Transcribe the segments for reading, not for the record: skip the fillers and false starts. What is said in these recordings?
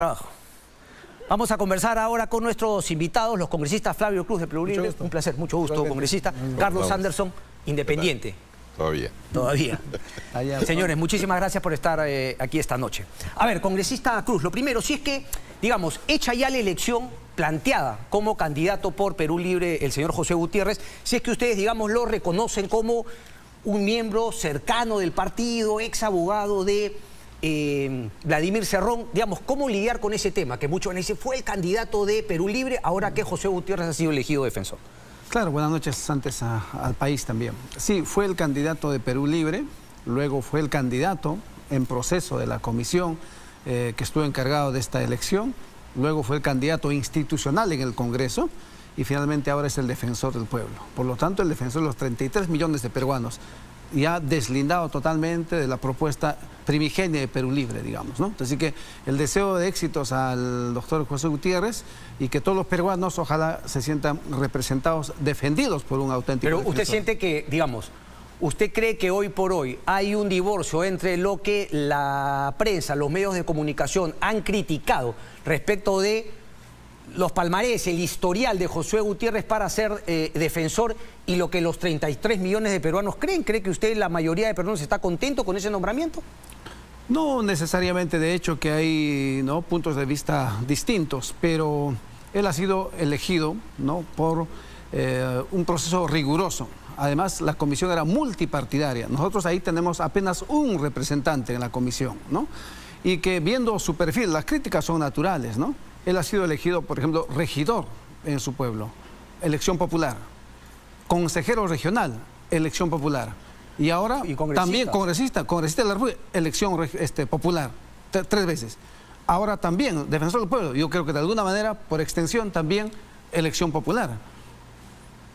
Trabajo. Vamos a conversar ahora con nuestros invitados, los congresistas Flavio Cruz de Perú Libre, un placer, mucho gusto, congresista, Carlos Anderson, independiente. Todavía. Señores, muchísimas gracias por estar aquí esta noche. A ver, congresista Cruz, lo primero, si es que, digamos, hecha ya la elección planteada como candidato por Perú Libre el señor José Gutiérrez, si es que ustedes, digamos, lo reconocen como un miembro cercano del partido, ex abogado de Vladimir Cerrón, digamos, ¿cómo lidiar con ese tema? Que muchos dicen, fue el candidato de Perú Libre, ahora que José Gutiérrez ha sido elegido defensor. Claro, buenas noches antes al país también. Sí, fue el candidato de Perú Libre, luego fue el candidato en proceso de la comisión que estuvo encargado de esta elección, luego fue el candidato institucional en el Congreso y finalmente ahora es el defensor del pueblo. Por lo tanto, el defensor de los 33 millones de peruanos, y ha deslindado totalmente de la propuesta primigenia de Perú Libre, digamos, ¿no? Así que el deseo de éxitos al doctor José Gutiérrez y que todos los peruanos ojalá se sientan representados, defendidos por un auténtico Pero defensor. usted siente que, digamos, ¿usted cree que hoy por hoy hay un divorcio entre lo que la prensa, los medios de comunicación han criticado respecto de los palmarés, el historial de José Gutiérrez para ser defensor y lo que los 33 millones de peruanos creen? ¿Cree que usted, la mayoría de peruanos, está contento con ese nombramiento? No necesariamente, de hecho, que hay, ¿no?, puntos de vista distintos, pero él ha sido elegido, ¿no?, por un proceso riguroso. Además, la comisión era multipartidaria. Nosotros ahí tenemos apenas un representante en la comisión, ¿no? Y que viendo su perfil, las críticas son naturales, ¿no? Él ha sido elegido, por ejemplo, regidor en su pueblo, elección popular. Consejero regional, elección popular. Y ahora también congresista de la República, elección popular, 3 veces. Ahora también defensor del pueblo. Yo creo que de alguna manera, por extensión, también elección popular.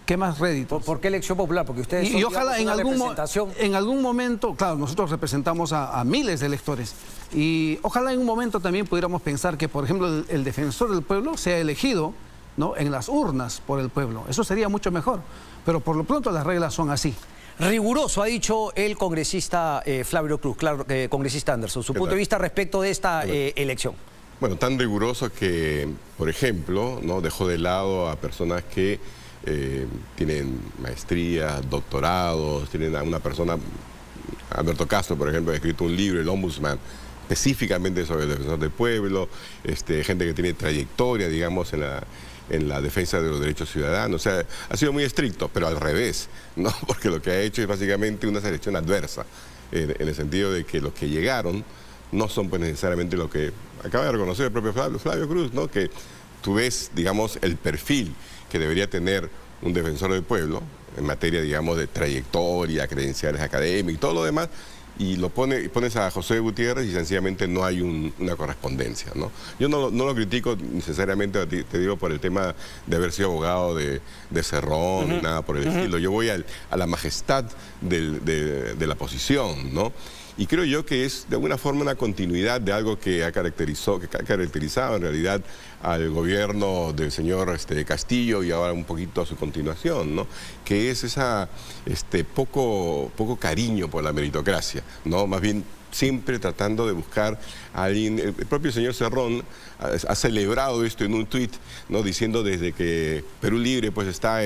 ¿Qué más réditos? ¿Por qué elección popular? Porque ustedes son, y ojalá digamos, en algún momento, claro, nosotros representamos a miles de electores, y ojalá en un momento también pudiéramos pensar que, por ejemplo, el defensor del pueblo sea elegido, ¿no?, en las urnas por el pueblo. Eso sería mucho mejor, pero por lo pronto las reglas son así. Riguroso, ha dicho el congresista Flavio Cruz, claro, congresista Anderson, su punto de vista respecto de esta elección. Bueno, tan riguroso que, por ejemplo, ¿no?, dejó de lado a personas que tienen maestrías, doctorados, tienen a una persona, Alberto Castro, por ejemplo, ha escrito un libro, El Ombudsman, específicamente sobre el defensor del pueblo, gente que tiene trayectoria, digamos, en la defensa de los derechos ciudadanos. O sea, ha sido muy estricto, pero al revés, ¿no? Porque lo que ha hecho es básicamente una selección adversa, en el sentido de que los que llegaron no son pues necesariamente lo que acaba de reconocer el propio Flavio Cruz, ¿no? Que tú ves, digamos, el perfil que debería tener un defensor del pueblo en materia, digamos, de trayectoria, credenciales académicas y todo lo demás, y pones a José Gutiérrez y sencillamente no hay una correspondencia, ¿no? Yo no lo critico necesariamente, te digo, por el tema de haber sido abogado de Cerrón, ni nada por el estilo. Yo voy a la majestad de la posición, ¿no? Y creo yo que es de alguna forma una continuidad de algo que ha caracterizado en realidad al gobierno del señor Castillo y ahora un poquito a su continuación, ¿no? Que es esa poco cariño por la meritocracia, ¿no? Más bien siempre tratando de buscar a alguien. El propio señor Cerrón ha celebrado esto en un tuit, ¿no?, diciendo desde que Perú Libre pues está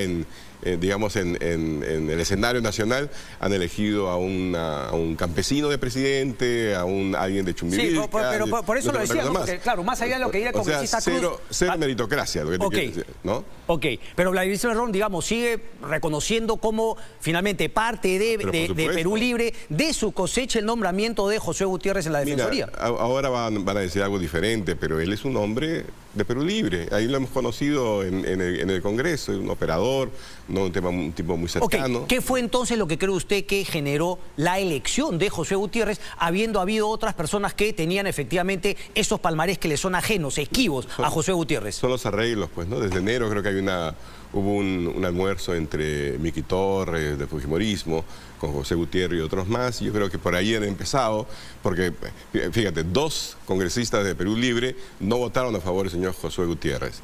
digamos, en el escenario nacional, han elegido a un campesino de presidente, a alguien de Chumbivilca. Sí, pero por eso lo decía, porque, claro, más allá de lo que diga el congresista Cruz... Cero meritocracia, lo que te quiero decir, ¿no? Ok, pero Vladimir Cerrón, digamos, sigue reconociendo como finalmente parte de Perú Libre, de su cosecha, el nombramiento de José Gutiérrez en la Defensoría. Mira, ahora van a decir algo diferente, pero él es un hombre de Perú Libre. Ahí lo hemos conocido en el Congreso, un operador, ¿no?, un tipo muy cercano. ¿Qué fue entonces lo que cree usted que generó la elección de José Gutiérrez, habiendo habido otras personas que tenían efectivamente esos palmarés que le son ajenos, esquivos a José Gutiérrez? Son los arreglos, pues, ¿no? Desde enero creo que hubo un almuerzo entre Miki Torres, de Fujimorismo, con José Gutiérrez y otros más. Yo creo que por ahí han empezado, porque, fíjate, 2 congresistas de Perú Libre no votaron a favor del señor José Gutiérrez,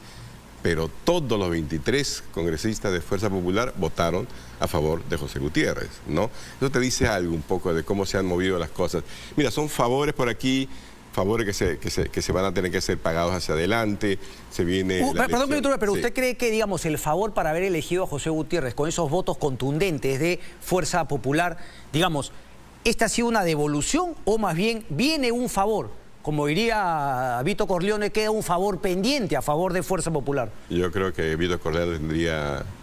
pero todos los 23 congresistas de Fuerza Popular votaron a favor de José Gutiérrez, ¿no? Eso te dice algo un poco de cómo se han movido las cosas. Mira, son favores por aquí, favores que se van a tener que ser pagados hacia adelante, se viene... Perdón, pero sí. ¿Usted cree que, digamos, el favor para haber elegido a José Gutiérrez con esos votos contundentes de Fuerza Popular, digamos, esta ha sido una devolución o más bien viene un favor? Como diría Vito Corleone, queda un favor pendiente a favor de Fuerza Popular. Yo creo que Vito Corleone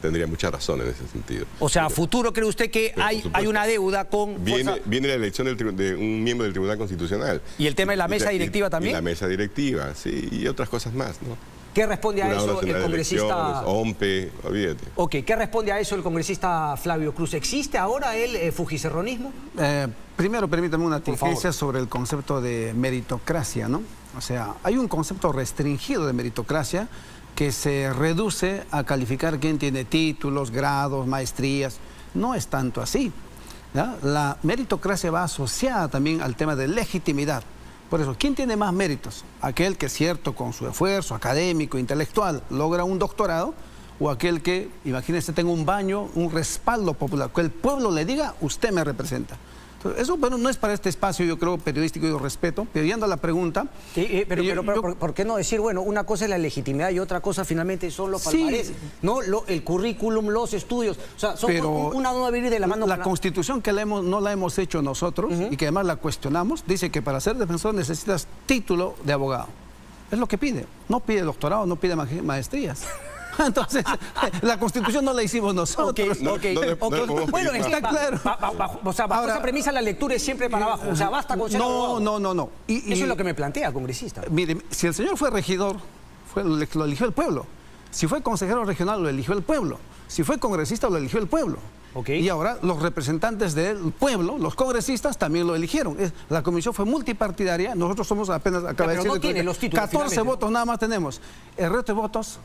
tendría mucha razón en ese sentido. O sea, ¿a futuro cree usted que hay una deuda con Fuerza? Viene la elección de un miembro del Tribunal Constitucional. ¿Y el tema de la mesa directiva también? Y la mesa directiva, sí, y otras cosas más, ¿no? ¿Qué responde a eso el congresista? OMPE, olvídate. Ok, ¿qué responde a eso el congresista Flavio Cruz? ¿Existe ahora el fujicerronismo? Primero, permítame una tingencia sobre el concepto de meritocracia, ¿no? O sea, hay un concepto restringido de meritocracia que se reduce a calificar quién tiene títulos, grados, maestrías. No es tanto así, ¿ya? La meritocracia va asociada también al tema de legitimidad. Por eso, ¿quién tiene más méritos? Aquel que, cierto, con su esfuerzo académico, intelectual, logra un doctorado, o aquel que, imagínense, tenga un baño, un respaldo popular, que el pueblo le diga, usted me representa. Entonces, eso, bueno, no es para este espacio, yo creo, periodístico, yo respeto, pero yendo a la pregunta... Pero ¿por qué no decir, bueno, una cosa es la legitimidad y otra cosa finalmente son los palmares, sí, ¿no? El currículum, los estudios, o sea, una no va a venir de la mano. La Constitución que no la hemos hecho nosotros y que además la cuestionamos, dice que para ser defensor necesitas título de abogado. Es lo que pide. No pide doctorado, no pide maestrías. Entonces, la Constitución no la hicimos nosotros. Bueno, está claro. O sea, bajo esa premisa la lectura es siempre para abajo. O sea, basta con ser abogado. No. Eso es lo que me plantea, congresista. Mire, si el señor fue regidor, lo eligió el pueblo. Si fue consejero regional, lo eligió el pueblo. Si fue congresista, lo eligió el pueblo. Y ahora los representantes del pueblo, los congresistas, también lo eligieron. La comisión fue multipartidaria. Nosotros somos apenas, acaba de decir, no tiene los títulos, 14 votos nada más tenemos. El resto de votos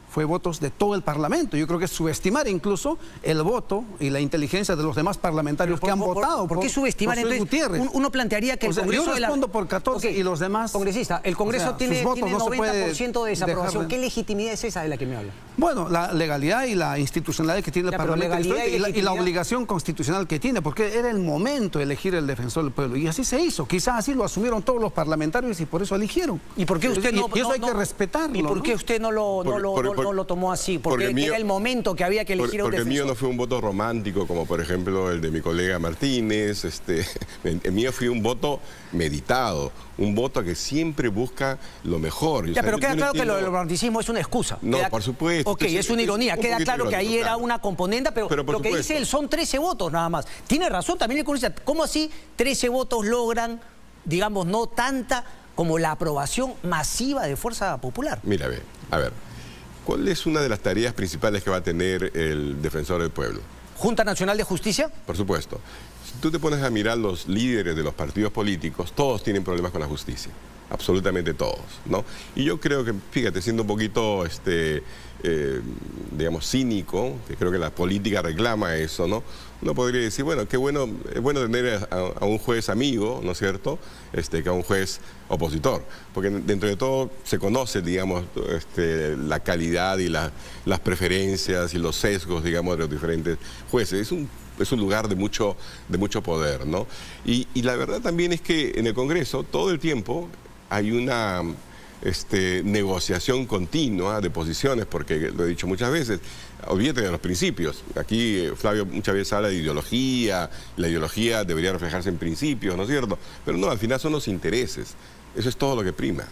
fue votos de todo el Parlamento. Yo creo que es subestimar incluso el voto y la inteligencia de los demás parlamentarios que han votado. ¿Por qué subestimar? Entonces, Gutiérrez? Uno plantearía que el Congreso... Yo respondo por 14 y los demás... Congresista, el Congreso tiene 90% de desaprobación. ¿Qué legitimidad es esa de la que me habla? Bueno, la legalidad y la institucionalidad que tiene el Parlamento y la obligación constitucional que tiene, porque era el momento de elegir el defensor del pueblo. Y así se hizo. Quizás así lo asumieron todos los parlamentarios y por eso eligieron. ¿Y por qué usted no...? Y eso hay que respetarlo. ¿Y por qué usted no lo tomó así? Porque era el momento que había que elegir a un defensor. Porque el mío no fue un voto romántico, como por ejemplo el de mi colega Martínez. El mío fue un voto meditado, un voto que siempre busca lo mejor. Pero queda claro que lo del romanticismo es una excusa. No, por supuesto. Ok, es una ironía. Queda claro que ahí era una componente, pero lo que dice él son 13 votos nada más. Tiene razón también el congresista. ¿Cómo así 13 votos logran, digamos, no tanta como la aprobación masiva de Fuerza Popular? Mira, a ver. ¿Cuál es una de las tareas principales que va a tener el defensor del pueblo? ¿Junta Nacional de Justicia? Por supuesto. Si tú te pones a mirar los líderes de los partidos políticos, todos tienen problemas con la justicia. Absolutamente todos, ¿no? Y yo creo que, fíjate, siendo un poquito, digamos, cínico, que creo que la política reclama eso, ¿no? Uno podría decir, bueno, qué bueno, es bueno tener a un juez amigo, ¿no es cierto?, que a un juez opositor, porque dentro de todo se conoce, digamos, la calidad y las preferencias y los sesgos, digamos, de los diferentes jueces. Es un lugar de mucho poder, ¿no? Y la verdad también es que en el Congreso todo el tiempo hay una negociación continua de posiciones, porque lo he dicho muchas veces, olvídate de los principios. Aquí Flavio muchas veces habla de ideología, la ideología debería reflejarse en principios, ¿no es cierto? Pero no, al final son los intereses. Eso es todo lo que prima.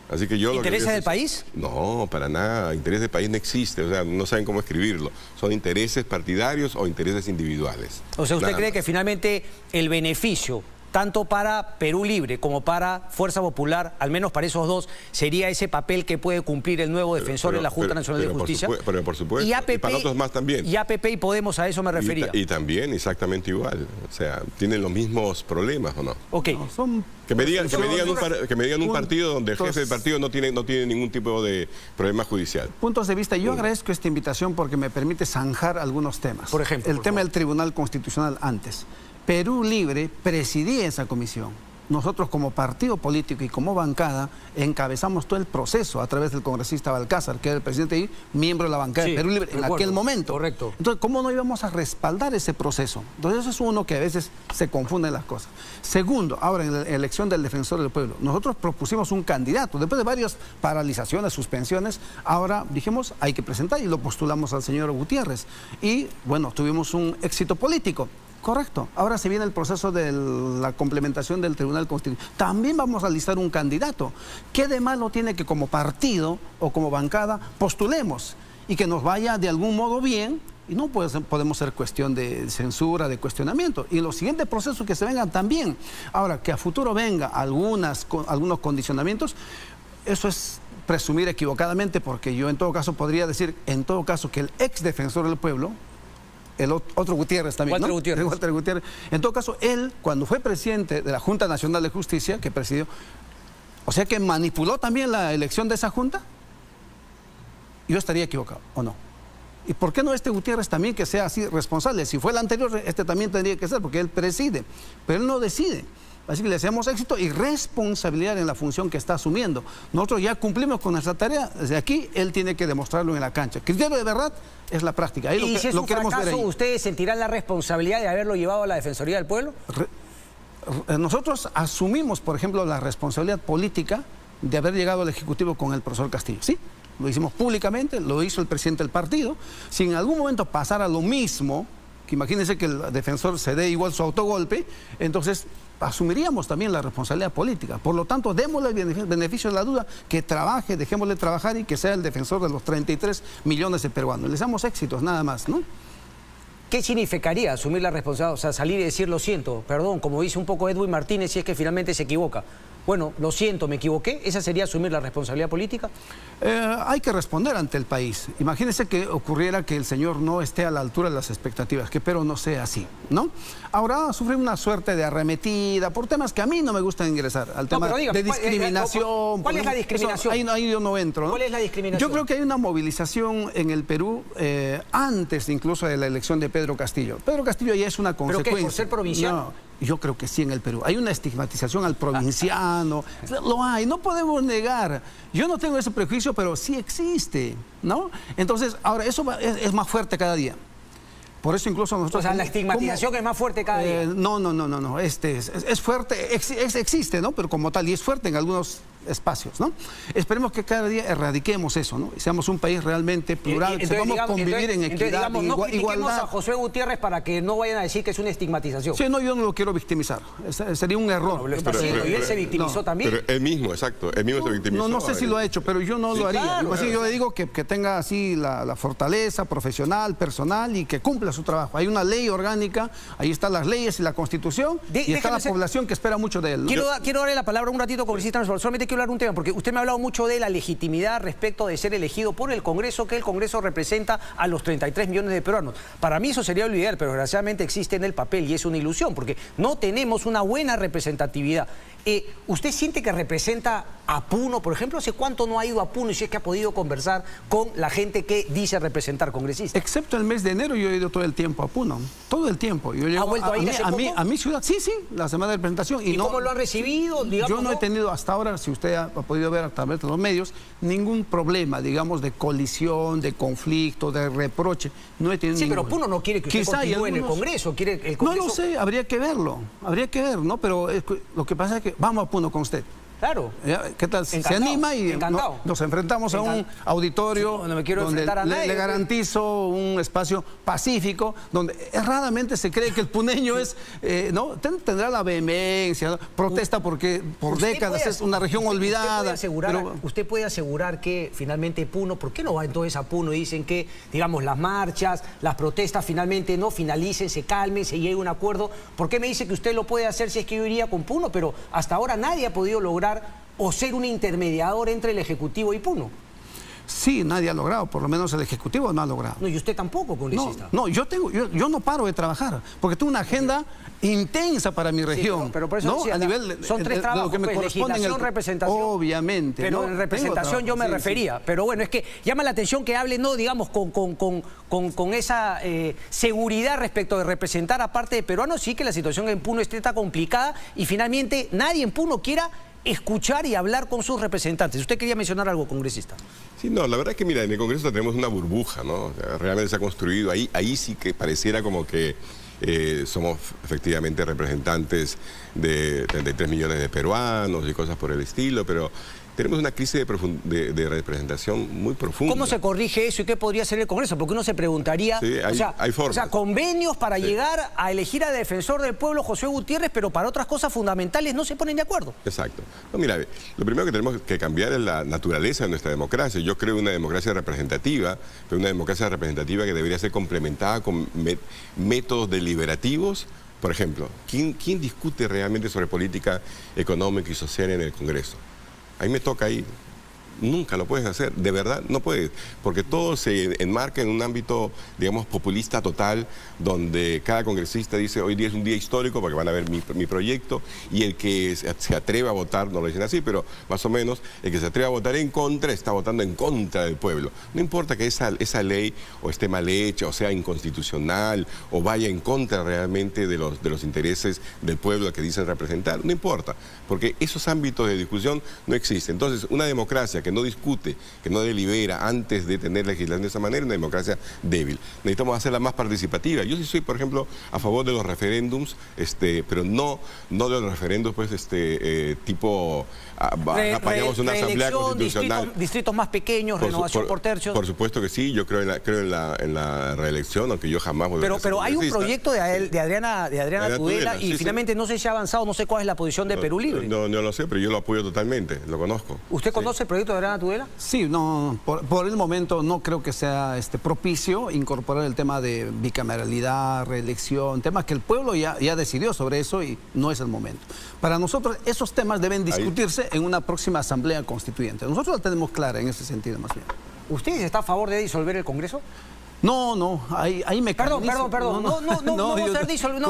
Así que yo ¿Intereses del país? No, para nada. Interés del país no existe. O sea, no saben cómo escribirlo. Son intereses partidarios o intereses individuales. O sea, ¿usted cree que finalmente el beneficio, tanto para Perú Libre como para Fuerza Popular, al menos para esos dos, sería ese papel que puede cumplir el nuevo defensor en la Junta Nacional de Justicia? Pero por supuesto. Y para otros más también. Y APP y Podemos, a eso me refería. Y también exactamente igual. O sea, tienen los mismos problemas, ¿o no? Ok. No, que me digan un partido donde el jefe del partido no tiene ningún tipo de problema judicial. Puntos de vista. Yo agradezco esta invitación porque me permite zanjar algunos temas. Por ejemplo. El tema del Tribunal Constitucional antes. Perú Libre presidía esa comisión. nosotros como partido político y como bancada encabezamos todo el proceso a través del congresista Balcázar, que era el presidente y miembro de la bancada de Perú Libre en aquel momento. Correcto. Entonces, ¿cómo no íbamos a respaldar ese proceso? Entonces, eso es uno que a veces se confunden las cosas. Segundo, ahora en la elección del defensor del pueblo, nosotros propusimos un candidato, después de varias paralizaciones, suspensiones, ahora dijimos hay que presentar y lo postulamos al señor Gutiérrez. Y bueno, tuvimos un éxito político. Correcto. Ahora se viene el proceso de la complementación del Tribunal Constitucional. También vamos a listar un candidato. ¿Qué de malo tiene que como partido o como bancada postulemos y que nos vaya de algún modo bien? Y no podemos ser cuestión de censura, de cuestionamiento. Y los siguientes procesos que se vengan también. Ahora, que a futuro venga algunos condicionamientos, eso es presumir equivocadamente, porque yo en todo caso podría decir, en todo caso, que el ex defensor del pueblo, el otro Gutiérrez también, Walter ¿no? Gutiérrez. Walter Gutiérrez. En todo caso, él, cuando fue presidente de la Junta Nacional de Justicia, que presidió, o sea que manipuló también la elección de esa Junta, yo estaría equivocado, ¿o no? ¿Y por qué no este Gutiérrez también que sea así responsable? Si fue el anterior, este también tendría que ser, porque él preside, pero él no decide. Así que le deseamos éxito y responsabilidad en la función que está asumiendo. Nosotros ya cumplimos con nuestra tarea. Desde aquí, él tiene que demostrarlo en la cancha. Criterio de verdad es la práctica. Ahí ¿Y si es un fracaso, ustedes sentirán la responsabilidad de haberlo llevado a la Defensoría del Pueblo? Nosotros asumimos, por ejemplo, la responsabilidad política de haber llegado al Ejecutivo con el profesor Castillo. Sí, lo hicimos públicamente, lo hizo el presidente del partido. Si en algún momento pasara lo mismo, que imagínense que el defensor se dé igual su autogolpe, entonces asumiríamos también la responsabilidad política. Por lo tanto, démosle el beneficio de la duda, que trabaje, dejémosle trabajar y que sea el defensor de los 33 millones de peruanos. Les damos éxitos, nada más, ¿no? ¿Qué significaría asumir la responsabilidad? O sea, salir y decir lo siento, perdón, como dice un poco Edwin Martínez, si es que finalmente se equivoca. Bueno, lo siento, me equivoqué. ¿Esa sería asumir la responsabilidad política? Hay que responder ante el país. Imagínense que ocurriera que el señor no esté a la altura de las expectativas, que espero no sea así, ¿no? Ahora sufre una suerte de arremetida por temas que a mí no me gustan ingresar, al tema de discriminación. ¿Cuál es la discriminación? Ahí yo no entro, ¿no? ¿Cuál es la discriminación? Yo creo que hay una movilización en el Perú antes incluso de la elección de Pedro Castillo. Pedro Castillo ya es una consecuencia. ¿Pero qué, por ser provinciano? No. Yo creo que sí en el Perú. Hay una estigmatización al provinciano. Lo hay, no podemos negar. Yo no tengo ese prejuicio, pero sí existe, ¿no? Entonces, ahora, eso es más fuerte cada día. Por eso incluso nosotros... O sea, la estigmatización es más fuerte cada día. No. Es fuerte, existe, ¿no? Pero como tal, y es fuerte en algunos espacios, ¿no? Esperemos que cada día erradiquemos eso, ¿no? Y seamos un país realmente plural, que sepamos convivir en equidad, no igualdad. A Josué Gutiérrez para que no vayan a decir que es una estigmatización. Sí, no, yo no lo quiero victimizar. Sería un error. No, lo está haciendo, y él se victimizó también. Pero él mismo, exacto, él mismo se victimizó. No sé si lo ha hecho, pero yo no lo haría. Claro, así yo le digo que tenga así la fortaleza profesional, personal y que cumpla su trabajo. Hay una ley orgánica, ahí están las leyes y la Constitución, y está la población que espera mucho de él, ¿no? Quiero darle la palabra un ratito, congresista, solamente quiero hablar de un tema, porque usted me ha hablado mucho de la legitimidad respecto de ser elegido por el Congreso, que el Congreso representa a los 33 millones de peruanos. Para mí eso sería lo ideal, pero desgraciadamente existe en el papel y es una ilusión, porque no tenemos una buena representatividad. ¿Usted siente que representa a Puno, por ejemplo? ¿Hace cuánto no ha ido a Puno y si es que ha podido conversar con la gente que dice representar congresistas? Excepto el mes de enero, yo he ido todo el tiempo a Puno, todo el tiempo. Yo ¿Ha vuelto a ir a mi ciudad? Sí, la semana de presentación. ¿Y cómo lo ha recibido? Yo no he tenido hasta ahora, si usted ha podido ver a través de los medios, ningún problema, digamos, de colisión, de conflicto, de reproche. No he tenido pero Puno no quiere que usted continúe en el Congreso, quiere el Congreso... No lo sé, habría que verlo, ¿no? Pero lo que pasa es que vamos a Puno con usted. Claro. ¿Qué tal? Se anima y nos enfrentamos a un auditorio donde le garantizo un espacio pacífico, donde erradamente se cree que el puneño es, ¿no? Tendrá la vehemencia, ¿no? Protesta porque por décadas es una región olvidada. Usted puede asegurar que finalmente Puno, ¿por qué no va entonces a Puno? Dicen que, digamos, las marchas, las protestas finalmente no finalicen, se calmen, se llegue a un acuerdo. ¿Por qué me dice que usted lo puede hacer si es que yo iría con Puno? Pero hasta ahora nadie ha podido lograr o ser un intermediador entre el Ejecutivo y Puno. Sí, nadie ha logrado, por lo menos el Ejecutivo no ha logrado. No, y usted tampoco, congresista. No, yo no paro de trabajar, porque tengo una agenda intensa para mi región. Sí, pero por eso ¿no? decía, a nivel son tres trabajos, de lo que me pues, corresponde legislación, representación. Obviamente. Pero ¿no? en representación yo me refería. Sí. Pero bueno, es que llama la atención que hable, no digamos, con esa seguridad respecto de representar a parte de peruanos. Sí que la situación en Puno está complicada y finalmente nadie en Puno quiera escuchar y hablar con sus representantes. ¿Usted quería mencionar algo, congresista? Sí, no, la verdad es que mira, en el Congreso tenemos una burbuja, ¿no? O sea, realmente se ha construido, ahí sí que pareciera como que somos efectivamente representantes de 33 millones de peruanos y cosas por el estilo, pero tenemos una crisis de representación muy profunda. ¿Cómo se corrige eso y qué podría hacer el Congreso? Porque uno se preguntaría, sí, hay formas. O sea, convenios para llegar a elegir al defensor del pueblo, Josué Gutiérrez, pero para otras cosas fundamentales no se ponen de acuerdo. Exacto. No, mira, lo primero que tenemos que cambiar es la naturaleza de nuestra democracia. Yo creo una democracia representativa, pero una democracia representativa que debería ser complementada con métodos deliberativos. Por ejemplo, ¿quién discute realmente sobre política económica y social en el Congreso? Ahí me toca ir. Nunca lo puedes hacer, de verdad no puedes, porque todo se enmarca en un ámbito, digamos, populista total, donde cada congresista dice, hoy día es un día histórico porque van a ver mi proyecto, y el que se atreve a votar, no lo dicen así, pero más o menos, el que se atreve a votar en contra, está votando en contra del pueblo. No importa que esa ley o esté mal hecha, o sea inconstitucional, o vaya en contra realmente de los intereses del pueblo que dicen representar, no importa, porque esos ámbitos de discusión no existen. Entonces, una democracia que no discute, que no delibera antes de tener legislación de esa manera, es una democracia débil. Necesitamos hacerla más participativa. Yo sí soy, por ejemplo, a favor de los referéndums, pero no de los referéndums, pues, tipo, apañamos una asamblea constitucional. Distritos más pequeños, renovación por tercios. Por supuesto que sí, yo creo en la reelección, aunque yo jamás voy a pero hay un proyecto de Adriana Tudela y finalmente no sé si ha avanzado, no sé cuál es la posición de Perú Libre. No lo sé, pero yo lo apoyo totalmente, lo conozco. ¿Usted conoce el proyecto de Adriana Tudela? Sí, no, por el momento no creo que sea propicio incorporar el tema de bicameralidad, reelección, temas que el pueblo ya decidió sobre eso y no es el momento. Para nosotros esos temas deben discutirse en una próxima asamblea constituyente. Nosotros la tenemos clara en ese sentido más bien. ¿Usted está a favor de disolver el Congreso? No, ahí me Perdón. No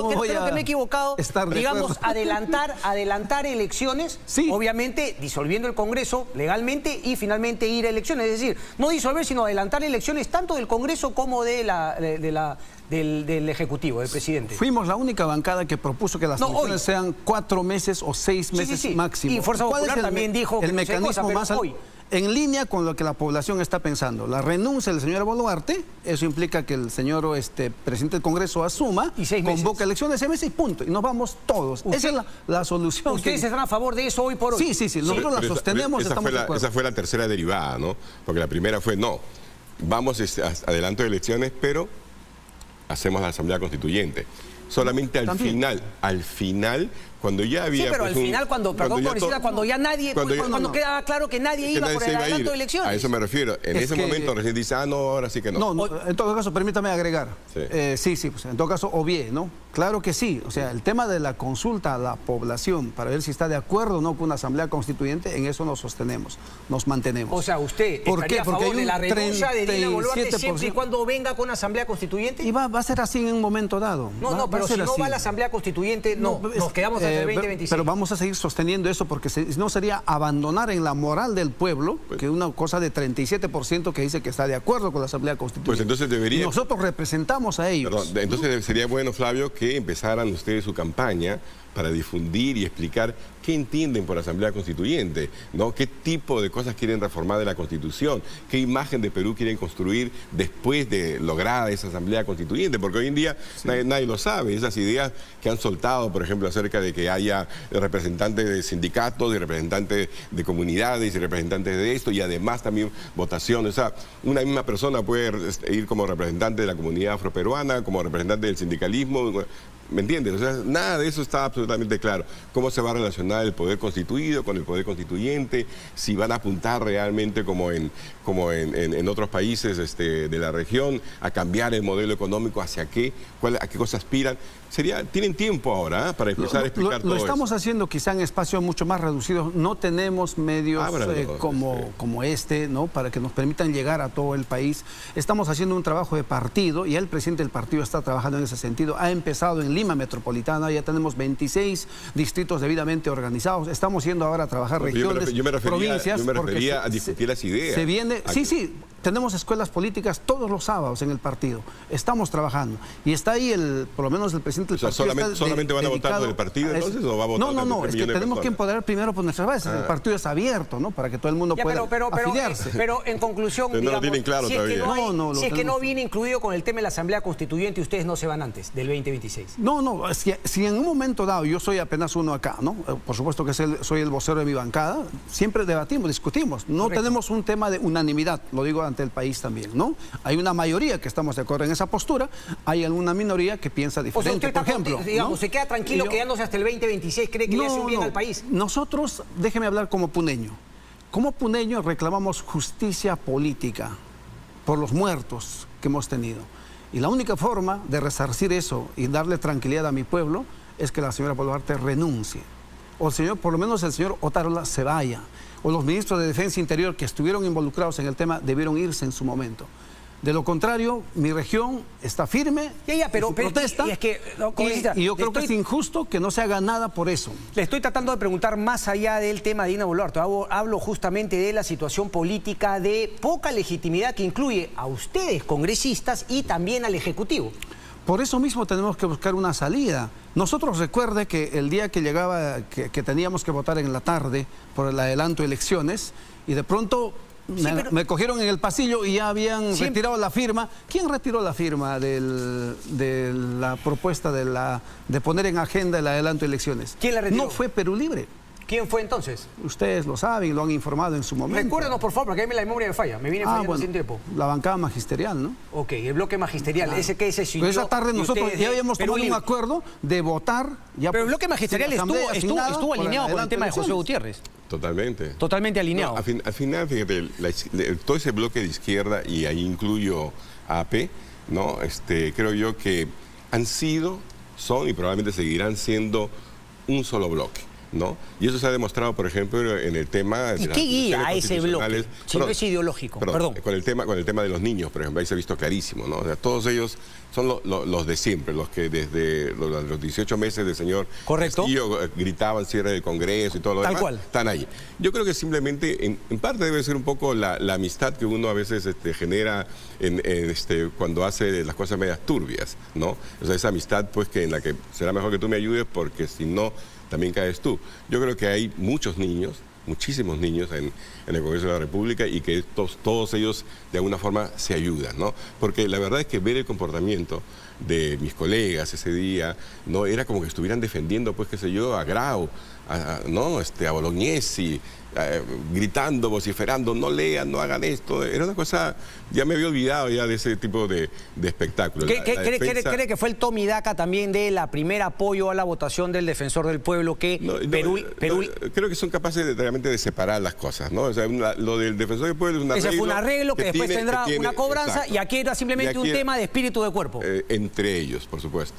creo que me he equivocado. Digamos, adelantar elecciones, sí. Obviamente disolviendo el Congreso legalmente y finalmente ir a elecciones. Es decir, no disolver, sino adelantar elecciones tanto del Congreso como del Ejecutivo, del presidente. Fuimos la única bancada que propuso que las elecciones sean 4 meses o 6 meses máximo. Y Fuerza Popular también dijo que el mecanismo más hoy. En línea con lo que la población está pensando. La renuncia del señor Boluarte, eso implica que el señor presidente del Congreso asuma, convoca elecciones 6 meses y punto. Y nos vamos todos. Esa es la solución. ¿Ustedes están a favor de eso hoy por hoy? Sí. Nosotros la sostenemos, estamos de acuerdo. Esa fue la tercera derivada, ¿no? Porque la primera fue, no, vamos adelanto de elecciones, pero hacemos la Asamblea Constituyente. Solamente al final, cuando ya había... Sí, pero al final, cuando ya nadie, cuando quedaba claro que nadie iba por el adelanto de elecciones. A eso me refiero. En ese momento recién dice, no, ahora sí que no. No, en todo caso, permítame agregar. Sí, pues en todo caso, obvié, ¿no? Claro que sí. O sea, el tema de la consulta a la población para ver si está de acuerdo o no con una asamblea constituyente, en eso nos sostenemos, nos mantenemos. O sea, usted estaría a favor de la renuncia de Dina Boluarte siempre y cuando venga con una asamblea constituyente. Y va a ser así en un momento dado. Pero si no va a la asamblea constituyente, nos quedamos hasta el 2026. Pero vamos a seguir sosteniendo eso porque si no sería abandonar en la moral del pueblo, que una cosa de 37% que dice que está de acuerdo con la asamblea constituyente. Pues entonces debería... Y nosotros representamos a ellos. Perdón, entonces sería bueno, Flavio, que empezaran ustedes su campaña para difundir y explicar qué entienden por Asamblea Constituyente, ¿no? Qué tipo de cosas quieren reformar de la Constitución, qué imagen de Perú quieren construir después de lograda esa Asamblea Constituyente, porque hoy en día nadie lo sabe. Esas ideas que han soltado, por ejemplo, acerca de que haya representantes de sindicatos y representantes de comunidades y representantes de esto, y además también votación. O sea, una misma persona puede ir como representante de la comunidad afroperuana, como representante del sindicalismo. ¿Me entiendes? O sea, nada de eso está absolutamente claro. ¿Cómo se va a relacionar el poder constituido con el poder constituyente? Si van a apuntar realmente como en otros países de la región a cambiar el modelo económico, hacia qué, a qué cosas aspiran. tienen tiempo ahora para empezar a explicar todo Lo estamos eso. haciendo quizá en espacios mucho más reducidos. No tenemos medios como este, ¿no? Para que nos permitan llegar a todo el país. Estamos haciendo un trabajo de partido y el presidente del partido está trabajando en ese sentido. Ha empezado en Lima Metropolitana, ya tenemos 26 distritos debidamente organizados. Estamos yendo ahora a trabajar regiones, provincias. Yo me refería a discutir las ideas. Se viene, sí, tenemos escuelas políticas todos los sábados en el partido. Estamos trabajando. Y está ahí, por lo menos el presidente del partido. ¿Solamente van a votar por el partido entonces o va a votar? No, es que tenemos que empoderar primero por nuestras bases. El partido es abierto, ¿no? Para que todo el mundo pueda afiliarse. Pero en conclusión, no lo tienen claro todavía. Si es que no viene incluido con el tema de la Asamblea Constituyente, ustedes no se van antes del 2026. No, si en un momento dado, yo soy apenas uno acá, ¿no? Por supuesto que soy el vocero de mi bancada, siempre debatimos, discutimos. No tenemos un tema de unanimidad, lo digo ante el país también, ¿no? Hay una mayoría que estamos de acuerdo en esa postura, hay alguna minoría que piensa diferente, por ejemplo. Digamos, ¿se queda tranquilo quedándose hasta el 2026? ¿Cree que le hace un bien al país? Nosotros, déjeme hablar como puneño. Como puneño reclamamos justicia política por los muertos que hemos tenido. Y la única forma de resarcir eso y darle tranquilidad a mi pueblo es que la señora Boluarte renuncie. O por lo menos el señor Otárola se vaya. O los ministros de Defensa Interior que estuvieron involucrados en el tema debieron irse en su momento. De lo contrario, mi región está firme pero protesta y yo creo que es injusto que no se haga nada por eso. Le estoy tratando de preguntar más allá del tema de Dina Boluarte. Hablo justamente de la situación política de poca legitimidad que incluye a ustedes, congresistas, y también al Ejecutivo. Por eso mismo tenemos que buscar una salida. Nosotros recuerde que el día que llegaba, que teníamos que votar en la tarde por el adelanto de elecciones, y de pronto me cogieron en el pasillo y ya habían retirado la firma. ¿Quién retiró la firma de la propuesta de poner en agenda el adelanto de elecciones? ¿Quién la retiró? No fue Perú Libre. ¿Quién fue entonces? Ustedes lo saben, lo han informado en su momento. Recuérdenos, por favor, porque a mí la memoria me falla. Me viene fallando sin tiempo. La bancada magisterial, ¿no? Ok, el bloque magisterial. Ese que se Pero esa tarde nosotros ya habíamos tomado un acuerdo de votar. Pero el bloque magisterial estuvo alineado con el tema de José Gutiérrez. Totalmente. Totalmente alineado. Al final, fíjate, todo ese bloque de izquierda, y ahí incluyo a AP, ¿no? Creo yo que son y probablemente seguirán siendo un solo bloque, ¿no? Y eso se ha demostrado, por ejemplo, en el tema de ¿Y qué guía a ese bloque? Si no es ideológico. Perdón. Con el tema de los niños, por ejemplo, ahí se ha visto clarísimo, ¿no? O sea, todos ellos son los de siempre, los que desde los 18 meses del señor Castillo gritaban cierre del Congreso y todo lo demás. Tal cual. Están ahí. Yo creo que simplemente, en parte debe ser un poco la amistad que uno a veces genera cuando hace las cosas medias turbias, ¿no? O sea, esa amistad, pues, en la que será mejor que tú me ayudes porque si no, también caes tú. Yo creo que hay muchos niños, muchísimos niños en el Congreso de la República, y que todos ellos de alguna forma se ayudan, ¿no? Porque la verdad es que ver el comportamiento de mis colegas ese día, ¿no? Era como que estuvieran defendiendo, pues, qué sé yo, a Grau, a Bolognesi, gritando, vociferando, no lean, no hagan esto. Era una cosa, ya me había olvidado ya de ese tipo de espectáculo. ¿Cree que fue el toma y daca también de la primera apoyo a la votación del Defensor del Pueblo que Perú... Creo que son capaces realmente de separar las cosas, ¿no? O sea, lo del Defensor del Pueblo es un arreglo. Ese fue un arreglo que después tendrá una cobranza, exacto. Y aquí era simplemente un tema de espíritu de cuerpo. Entre ellos, por supuesto.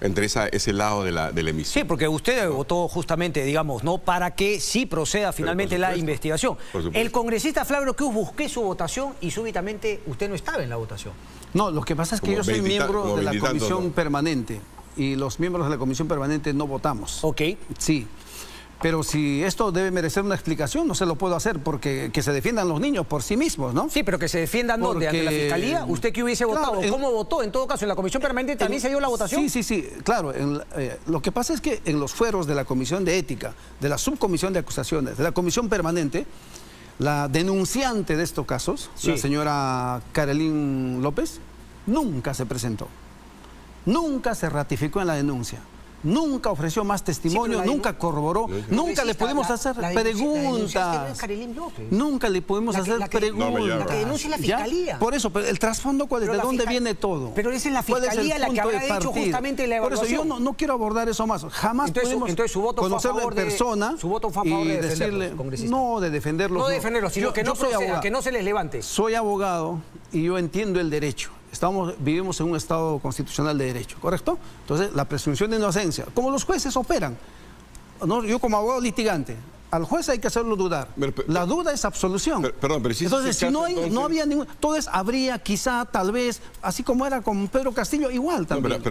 Entre ese lado de la emisión. Sí, porque usted votó justamente, digamos, ¿no? Para que sí proceda finalmente la investigación. El congresista Flavio Cruz busqué su votación y súbitamente usted no estaba en la votación. No, lo que pasa es que yo soy miembro de la comisión permanente y los miembros de la comisión permanente no votamos. Ok. Sí. Pero si esto debe merecer una explicación, no se lo puedo hacer, porque que se defiendan los niños por sí mismos, ¿no? Sí, pero que se defiendan ¿dónde? ¿Ante la Fiscalía? ¿Usted qué hubiese votado? ¿Cómo votó? En todo caso, ¿en la Comisión Permanente también se dio la votación? Sí, claro. Lo que pasa es que en los fueros de la Comisión de Ética, de la Subcomisión de Acusaciones, de la Comisión Permanente, la denunciante de estos casos, la señora Carolín López, nunca se presentó. Nunca se ratificó en la denuncia. Nunca ofreció más testimonio, nunca corroboró, nunca le pudimos hacer preguntas. Nunca le pudimos hacer preguntas. La que denuncia la Fiscalía. Por eso, pero el trasfondo, ¿cuál es? ¿De dónde viene todo? Pero es en la Fiscalía la que habrá hecho justamente la evaluación. Por eso yo no quiero abordar eso más. Jamás pudimos conocerle en persona y decirle, no de defenderlos. No de defenderlos, sino que no proceda, que no se les levante. Soy abogado y yo entiendo el derecho. vivimos en un Estado constitucional de derecho, ¿correcto? Entonces, la presunción de inocencia, como los jueces operan, ¿no? Yo como abogado litigante, al juez hay que hacerlo dudar. La duda es absolución. Pero si entonces, si no había ningún... Entonces, habría quizá, tal vez, así como era con Pedro Castillo, igual también.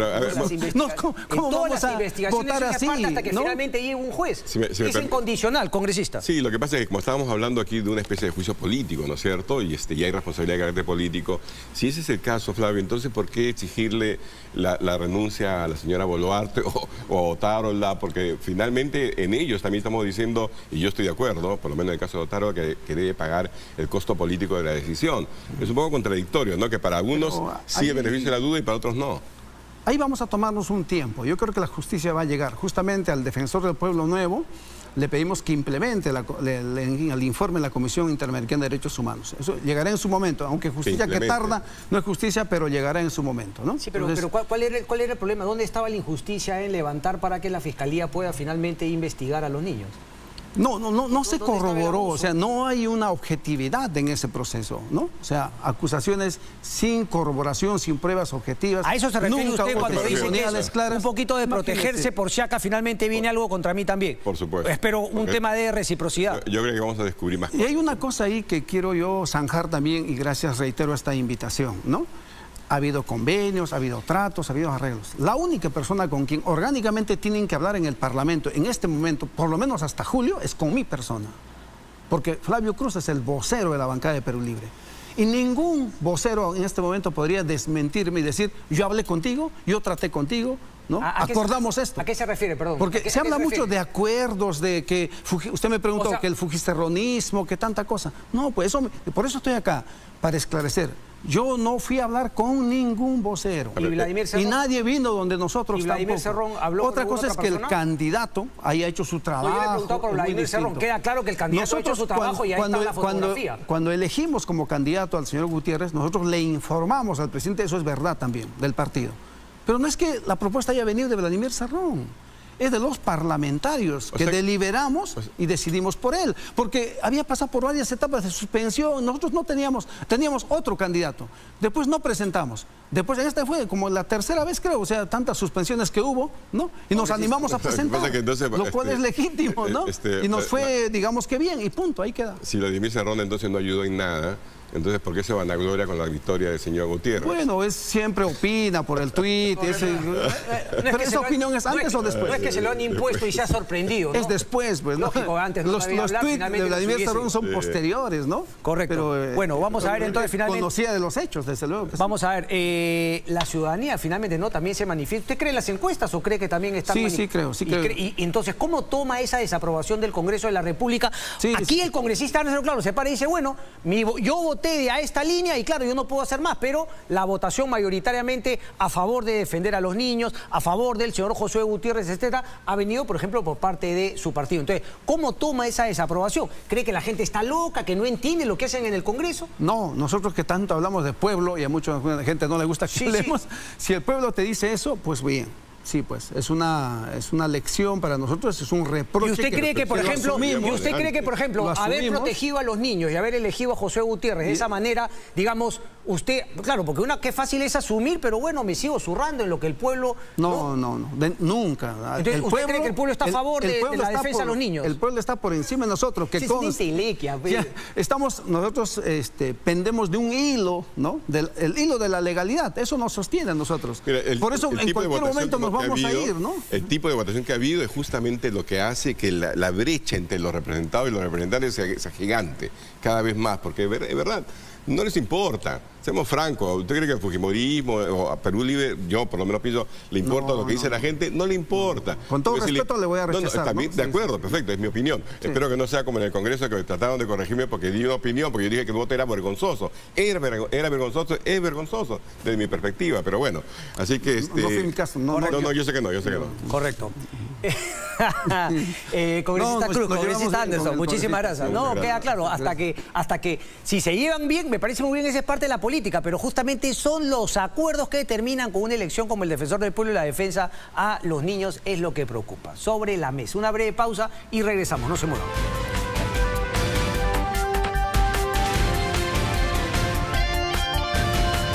¿Cómo vamos a votar así? Hasta que finalmente llegue un juez. Es incondicional, congresista. Sí, lo que pasa es que como estábamos hablando aquí de una especie de juicio político, ¿no es cierto? Y ya hay responsabilidad de carácter político. Si ese es el caso, Flavio, entonces ¿por qué exigirle la renuncia a la señora Boluarte o a Otárola? Porque finalmente en ellos también estamos diciendo... Y yo estoy de acuerdo, por lo menos en el caso de Otárola, que debe pagar el costo político de la decisión. Es un poco contradictorio, ¿no? Que para algunos sí el beneficio de la duda y para otros no. Ahí vamos a tomarnos un tiempo. Yo creo que la justicia va a llegar. Justamente al defensor del pueblo nuevo le pedimos que implemente el informe de la Comisión Interamericana de Derechos Humanos. Eso llegará en su momento, aunque justicia que tarda no es justicia, pero llegará en su momento, ¿no? Sí, pero ¿cuál era el problema? ¿Dónde estaba la injusticia en levantar para que la Fiscalía pueda finalmente investigar a los niños? No se corroboró, o sea, no hay una objetividad en ese proceso, ¿no? O sea, acusaciones sin corroboración, sin pruebas objetivas. A eso se refiere usted cuando dice que es un poquito de protegerse por si acá finalmente viene algo contra mí también. Por supuesto. Espero un tema de reciprocidad. Yo creo que vamos a descubrir más cosas. Y hay una cosa ahí que quiero yo zanjar también, y gracias reitero esta invitación, ¿no? Ha habido convenios, ha habido tratos, ha habido arreglos. La única persona con quien orgánicamente tienen que hablar en el Parlamento en este momento, por lo menos hasta julio, es con mi persona. Porque Flavio Cruz es el vocero de la bancada de Perú Libre. Y ningún vocero en este momento podría desmentirme y decir, yo hablé contigo, yo traté contigo, ¿no? Acordamos esto. ¿A qué se refiere, perdón? Porque se habla mucho de acuerdos, de que... Usted me preguntó que el fujisterronismo, que tanta cosa. No, pues por eso estoy acá, para esclarecer. Yo no fui a hablar con ningún vocero. Y nadie vino donde nosotros ¿Y Vladimir Cerrón habló Otra cosa es que el candidato haya hecho su trabajo. Yo le he preguntado por Vladimir Cerrón. Queda claro que el candidato ha hecho su trabajo y ahí está la fotografía. Cuando elegimos como candidato al señor Gutiérrez, nosotros le informamos al presidente, eso es verdad también, del partido. Pero no es que la propuesta haya venido de Vladimir Cerrón. Es de los parlamentarios que deliberamos y decidimos por él. Porque había pasado por varias etapas de suspensión. Nosotros no teníamos otro candidato. Después no presentamos. Después en esta fue como la tercera vez, creo. O sea, tantas suspensiones que hubo, ¿no? Y nos animamos a presentar. Lo cual es legítimo, ¿no? Y nos fue, digamos que bien, y punto, ahí queda. Si Vladimir Cerrón entonces no ayudó en nada, entonces, ¿por qué se vanagloria con la victoria del señor Gutiérrez? Bueno, siempre opina por el tuit. Pero esa opinión es antes o después. No es que se lo han impuesto y se ha sorprendido, ¿no? Es después, pues. Lógico, antes no los tuits de Vladimir Cerrón son posteriores, ¿no? Correcto. Pero, bueno, vamos a ver entonces finalmente... Conocía de los hechos, desde luego. Vamos a ver, la ciudadanía finalmente no también se manifiesta. ¿Usted cree en las encuestas o cree que también están... Sí creo. Y entonces, ¿cómo toma esa desaprobación del Congreso de la República? Aquí el congresista, claro, se para y dice, bueno, yo voté a esta línea y claro, yo no puedo hacer más, pero la votación mayoritariamente a favor de defender a los niños, a favor del señor Josué Gutiérrez, etcétera, ha venido, por ejemplo, por parte de su partido. Entonces, ¿cómo toma esa desaprobación? ¿Cree que la gente está loca, que no entiende lo que hacen en el Congreso? No, nosotros que tanto hablamos de pueblo y a mucha gente no le gusta que hablemos, si el pueblo te dice eso, pues bien. Sí, pues, es una lección para nosotros, es un reproche. ¿Y usted cree que, por ejemplo, haber protegido a los niños y haber elegido a José Gutiérrez de esa manera, digamos, usted, claro, porque qué fácil es asumir, pero bueno, me sigo zurrando en lo que el pueblo... No, nunca. Entonces, ¿usted cree que el pueblo está a favor de la defensa de los niños? El pueblo está por encima de nosotros. Nosotros pendemos de un hilo, ¿no? El hilo de la legalidad, eso nos sostiene a nosotros. Por eso, en cualquier momento nos vamos a ir, ¿no? El tipo de votación que ha habido es justamente lo que hace que la brecha entre los representados y los representantes sea gigante, cada vez más, porque es verdad, no les importa. Seamos francos, ¿usted cree que el fujimorismo o a Perú Libre, yo por lo menos pienso, le importa lo que dice la gente? No le importa. Con todo respeto le voy a rechazar. También, de acuerdo, perfecto, es mi opinión. Espero que no sea como en el Congreso que trataron de corregirme porque di una opinión, porque yo dije que el voto era vergonzoso. Era vergonzoso, es vergonzoso desde mi perspectiva, pero bueno. Así que... No fue mi caso. No, yo sé que no. Correcto. Congresista Cruz, congresista Anderson, muchísimas gracias. No, queda claro, hasta que si se llevan bien, me parece muy bien, esa es parte de la política, pero justamente son los acuerdos que determinan con una elección como el defensor del pueblo y la defensa a los niños es lo que preocupa. Sobre la mesa. Una breve pausa y regresamos, no se muevan.